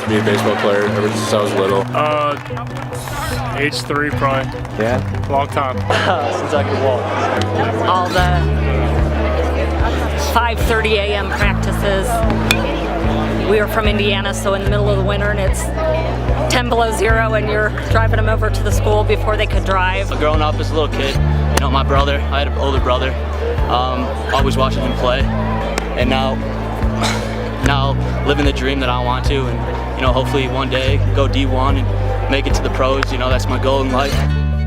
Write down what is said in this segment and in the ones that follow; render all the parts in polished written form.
to be a baseball player ever since I was little. Age 3 probably. Yeah? Long time. Since I could walk. All the 5:30 a.m. practices. We were from Indiana, so in the middle of the winter and it's 10 below zero and you're driving them over to the school before they could drive. Growing up as a little kid, you know, my brother, I had an older brother, always watching him play, and now living the dream that I want to, and you know, hopefully one day go D1 and make it to the pros. You know, that's my goal in life.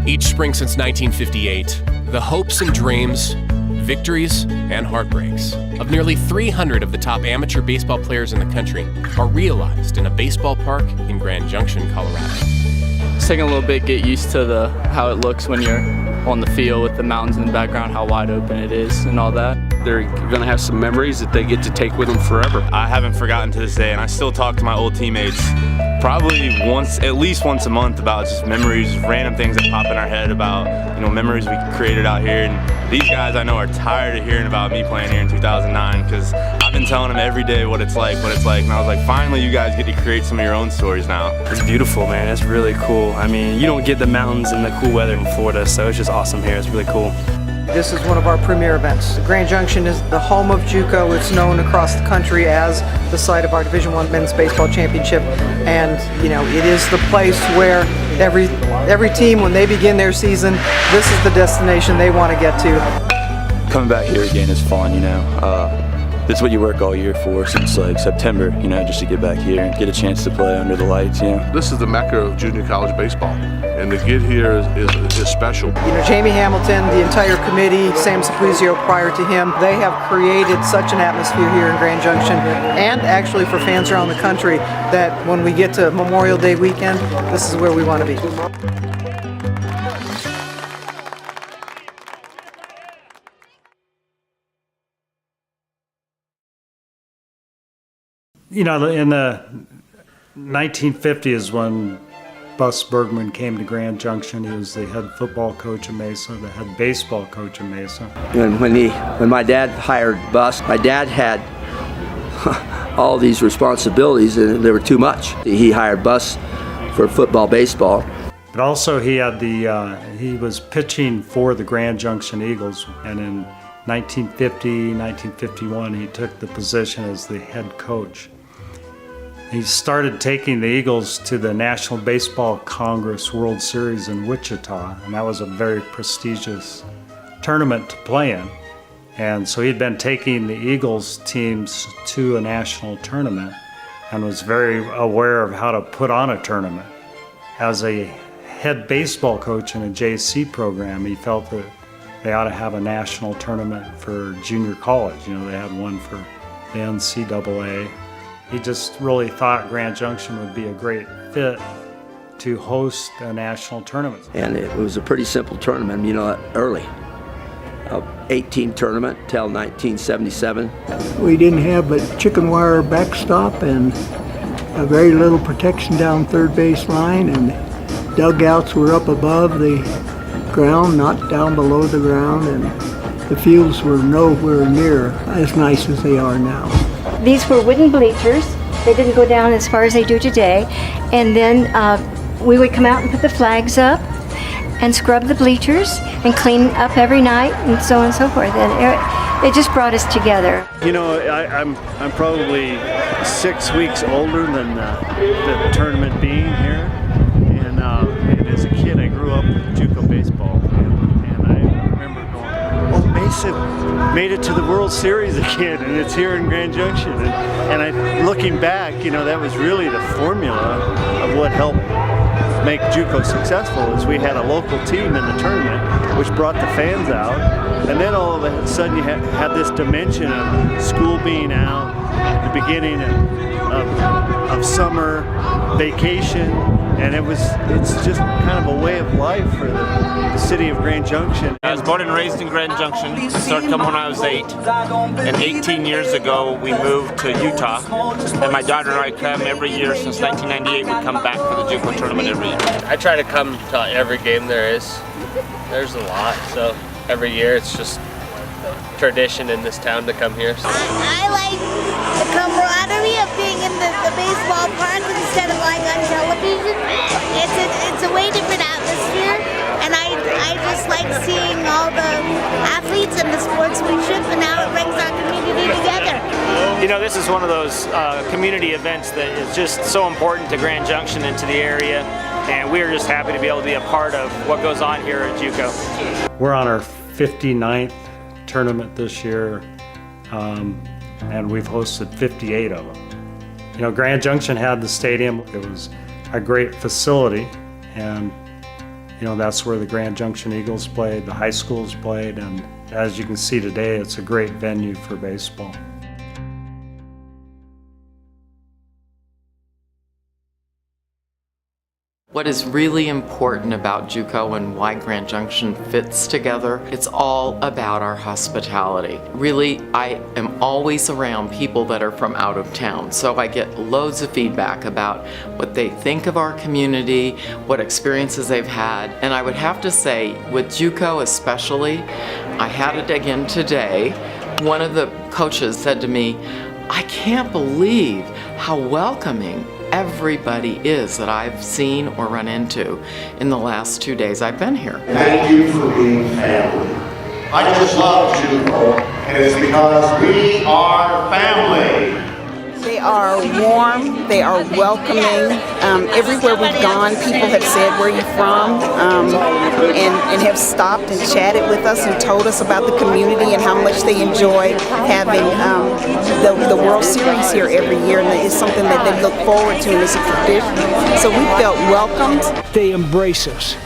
Each spring since 1958, the hopes and dreams, victories and heartbreaks of nearly 300 of the top amateur baseball players in the country are realized in a baseball park in Grand Junction, Colorado. It's taking a little bit to get used to how it looks when you're on the field with the mountains in the background, how wide open it is and all that. They're going to have some memories that they get to take with them forever. I haven't forgotten to this day, and I still talk to my old teammates probably at least once a month about just memories, random things that pop in our head about, you know, memories we created out here. And these guys I know are tired of hearing about me playing here in 2009 because I've been telling them every day what it's like. And I was like, finally you guys get to create some of your own stories now. It's beautiful, man. It's really cool. I mean, you don't get the mountains and the cool weather in Florida, so it's just awesome here. It's really cool. This is one of our premier events. Grand Junction is the home of JUCO. It's known across the country as the site of our Division I Men's Baseball Championship. And, you know, it is the place where every team, when they begin their season, this is the destination they want to get to. Coming back here again is fun, you know. This is what you work all year for since like September, you know, just to get back here and get a chance to play under the lights, you know. This is the mecca of junior college baseball, and to get here is special. You know, Jamie Hamilton, the entire committee, Sam Sapuizio prior to him, they have created such an atmosphere here in Grand Junction, and actually for fans around the country, that when we get to Memorial Day weekend, this is where we want to be. You know, in the 1950s when Bus Bergman came to Grand Junction, he was the head football coach of Mesa, the head baseball coach of Mesa. And when my dad hired Bus, my dad had all these responsibilities and they were too much. He hired Bus for football, baseball. But also he had he was pitching for the Grand Junction Eagles, and in 1950, 1951, he took the position as the head coach. He started taking the Eagles to the National Baseball Congress World Series in Wichita, and that was a very prestigious tournament to play in. And so he'd been taking the Eagles teams to a national tournament and was very aware of how to put on a tournament. As a head baseball coach in a JC program, he felt that they ought to have a national tournament for junior college. You know, they had one for the NCAA. He just really thought Grand Junction would be a great fit to host a national tournament. And it was a pretty simple tournament, you know, early. 18 tournament till 1977. We didn't have a chicken wire backstop and a very little protection down third base line, and dugouts were up above the ground, not down below the ground, and the fields were nowhere near as nice as they are now. These were wooden bleachers. They didn't go down as far as they do today. And then we would come out and put the flags up and scrub the bleachers and clean up every night and so on and so forth. And it just brought us together. You know, I'm probably 6 weeks older than the tournament being here. And as a kid, I grew up with JUCO baseball. And I remember going, oh, Mesa made it to the World Series again, and it's here in Grand Junction. And looking back, you know, that was really the formula of what helped make JUCO successful, is we had a local team in the tournament, which brought the fans out. And then all of a sudden you had this dimension of school being out, the beginning of summer vacation, and it's just kind of a way of life for the city of Grand Junction. I was born and raised in Grand Junction. I started coming when I was 8, and 18 years ago we moved to Utah, and my daughter and I come every year since 1998. We come back for the JUCO tournament every year. I try to come to every game there is. There's a lot, so every year it's just tradition in this town to come here. So. I like the camaraderie of being in the baseball park instead of like on television. It's a way different atmosphere, and I just like seeing all the athletes and the sportsmanship and how it brings our community together. You know, this is one of those community events that is just so important to Grand Junction and to the area, and we're just happy to be able to be a part of what goes on here at JUCO. We're on our 59th tournament this year, and we've hosted 58 of them. You know, Grand Junction had the stadium. It was a great facility, and you know, that's where the Grand Junction Eagles played, the high schools played, and as you can see today, it's a great venue for baseball. What is really important about JUCO and why Grand Junction fits together, it's all about our hospitality. Really, I am always around people that are from out of town, so I get loads of feedback about what they think of our community, what experiences they've had, and I would have to say, with JUCO especially, I had it again today. One of the coaches said to me, I can't believe how welcoming everybody is that I've seen or run into in the last 2 days I've been here. Thank you for being family. I just love JUCO, and it's because we are family. They are warm, they are welcoming. Everywhere we've gone, people have said, where are you from? And have stopped and chatted with us and told us about the community and how much they enjoy having the World Series here every year. And it's something that they look forward to, and it's a tradition. So we felt welcomed. They embrace us.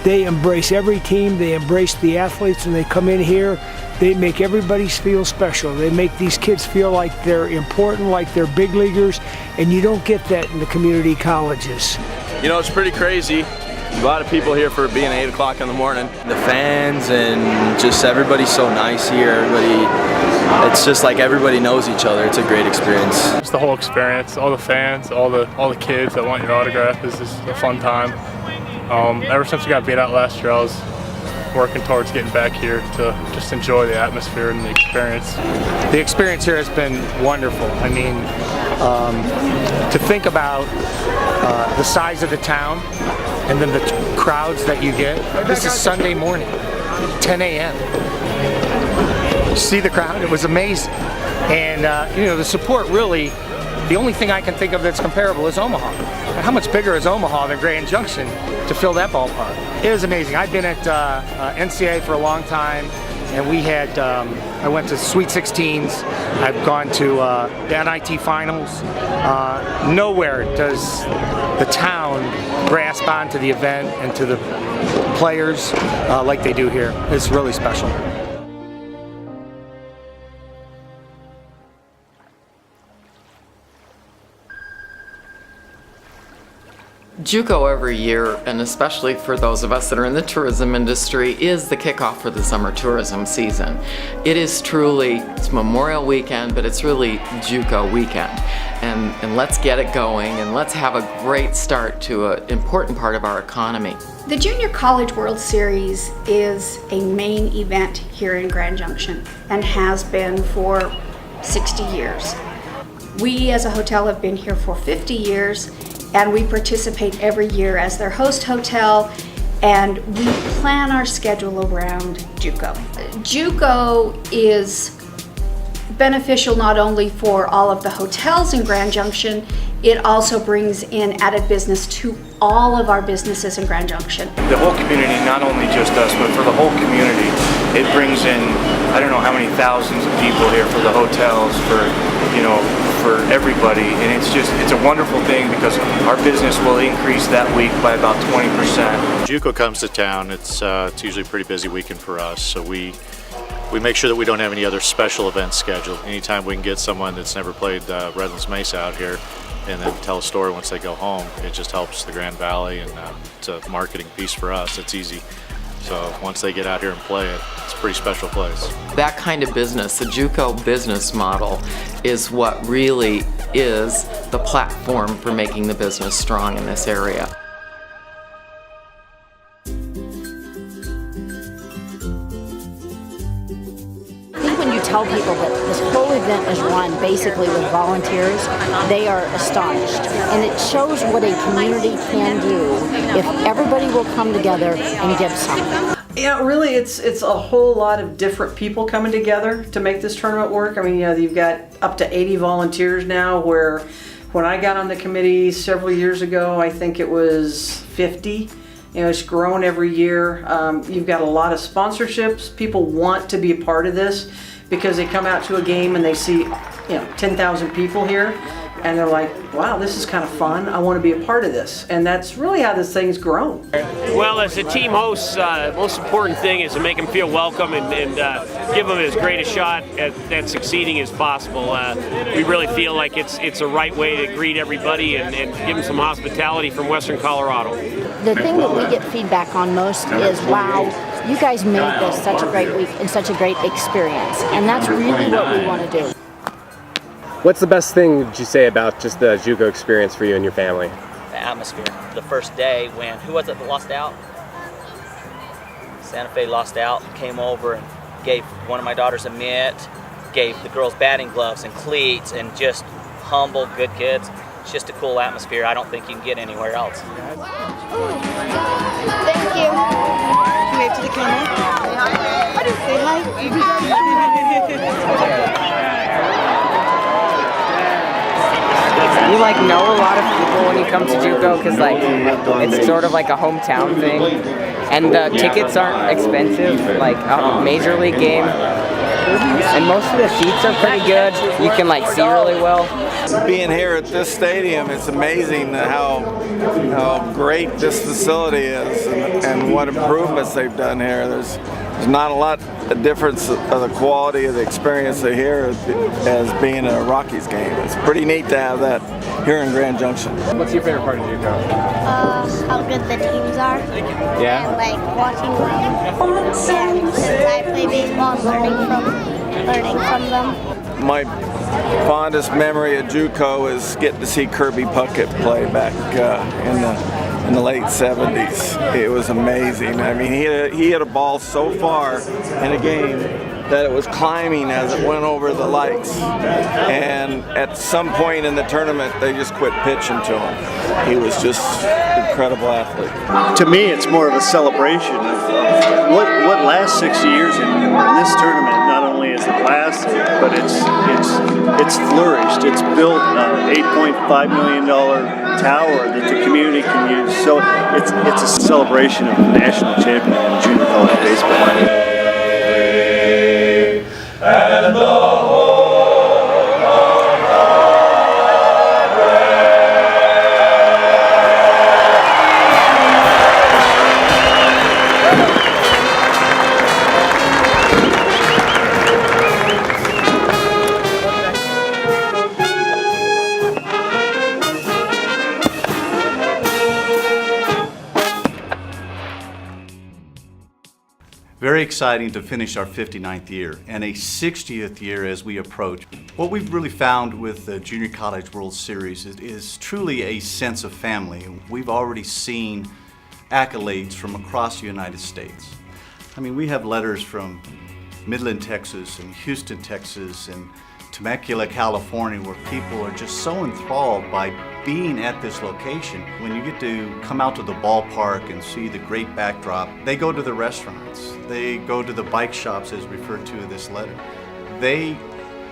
They embrace every team, they embrace the athletes, and they come in here. They make everybody feel special. They make these kids feel like they're important, like they're big leaguers, and you don't get that in the community colleges. You know, it's pretty crazy. A lot of people here for being 8 o'clock in the morning. The fans and just everybody's so nice here. It's just like everybody knows each other. It's a great experience. It's the whole experience, all the fans, all the kids that want your autograph. This is a fun time. Ever since we got beat out last year, I was working towards getting back here to just enjoy the atmosphere and the experience. The experience here has been wonderful. I mean, to think about the size of the town and then the crowds that you get. This is Sunday morning, 10 a.m. See the crowd? It was amazing. And you know, the support really, the only thing I can think of that's comparable is Omaha. And how much bigger is Omaha than Grand Junction to fill that ballpark? It was amazing. I've been at NCAA for a long time, and we had, I went to Sweet 16s. I've gone to the NIT finals. Nowhere does the town grasp onto the event and to the players like they do here. It's really special. JUCO every year, and especially for those of us that are in the tourism industry, is the kickoff for the summer tourism season. It is truly, it's Memorial Weekend, but it's really JUCO weekend. And let's get it going, and let's have a great start to an important part of our economy. The Junior College World Series is a main event here in Grand Junction and has been for 60 years. We as a hotel have been here for 50 years, and we participate every year as their host hotel, and we plan our schedule around JUCO. JUCO is beneficial not only for all of the hotels in Grand Junction, it also brings in added business to all of our businesses in Grand Junction. The whole community, not only just us, but for the whole community, it brings in, I don't know how many thousands of people here for the hotels, for, you know, for everybody, and it's a wonderful thing because our business will increase that week by about 20%. JUCO comes to town, it's usually a pretty busy weekend for us, so we make sure that we don't have any other special events scheduled. Anytime we can get someone that's never played Redlands Mesa out here and then tell a story once they go home, it just helps the Grand Valley, and it's a marketing piece for us. It's easy. So once they get out here and play it, it's a pretty special place. That kind of business, the JUCO business model, is what really is the platform for making the business strong in this area. tell people that this whole event is run basically with volunteers, they are astonished. And it shows what a community can do if everybody will come together and give something. Yeah, really, it's a whole lot of different people coming together to make this tournament work. I mean, you know, you've got up to 80 volunteers now, where when I got on the committee several years ago, I think it was 50. You know, it's grown every year. You've got a lot of sponsorships. People want to be a part of this because they come out to a game and they see, you know, 10,000 people here, and they're like, wow, this is kind of fun. I want to be a part of this. And that's really how this thing's grown. Well, as a team host, most important thing is to make them feel welcome and give them as great a shot at succeeding as possible. We really feel like it's a right way to greet everybody and give them some hospitality from Western Colorado. The thing that we get feedback on most is, wow, you guys made this such a great week and such a great experience. And that's really what we want to do. What's the best thing that you say about just the JUCO experience for you and your family? The atmosphere. The first day when, who was it that lost out? Santa Fe lost out, came over and gave one of my daughters a mitt, gave the girls batting gloves and cleats, and just humble, good kids. It's just a cool atmosphere. I don't think you can get anywhere else. Thank you. Wave to the camera. Say hi. You like know a lot of people when you come to JUCO because like it's sort of like a hometown thing, and the tickets aren't expensive like a major league game, and most of the seats are pretty good. You can like see really well. Being here at this stadium, it's amazing how great this facility is and what improvements they've done here. There's not a lot of difference of the quality of the experience they hear as being at a Rockies game. It's pretty neat to have that here in Grand Junction. What's your favorite part of JUCO? How good the teams are. Yeah? And like watching them. And since I play baseball, learning from them. My fondest memory of JUCO is getting to see Kirby Puckett play back in the late 70s. It was amazing. I mean, he hit a ball so far in a game that it was climbing as it went over the lights. And at some point in the tournament, they just quit pitching to him. He was just an incredible athlete. To me, it's more of a celebration of what last 60 years in this tournament. Not only has it lasted, but it's flourished. It's built an $8.5 million tower that the community can use. So it's a celebration of the national champion in junior college baseball. And the Very exciting to finish our 59th year and a 60th year as we approach. What we've really found with the Junior College World Series is truly a sense of family. We've already seen accolades from across the United States. I mean, we have letters from Midland, Texas, and Houston, Texas, and Temecula, California, where people are just so enthralled by being at this location. When you get to come out to the ballpark and see the great backdrop, they go to the restaurants, they go to the bike shops as referred to in this letter. They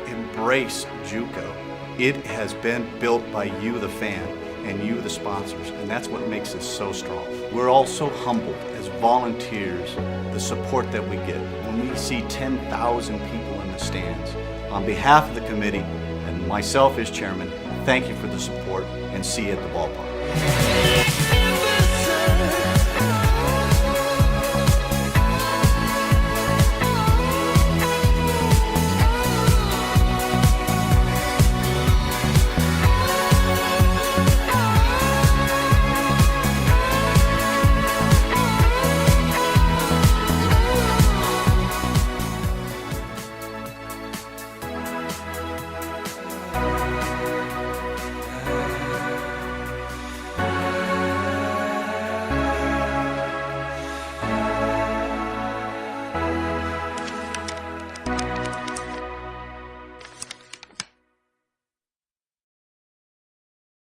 embrace JUCO. It has been built by you, the fan, and you, the sponsors, and that's what makes us so strong. We're all so humbled as volunteers, the support that we get. When we see 10,000 people in the stands, on behalf of the committee and myself as chairman, thank you for the support, and see you at the ballpark.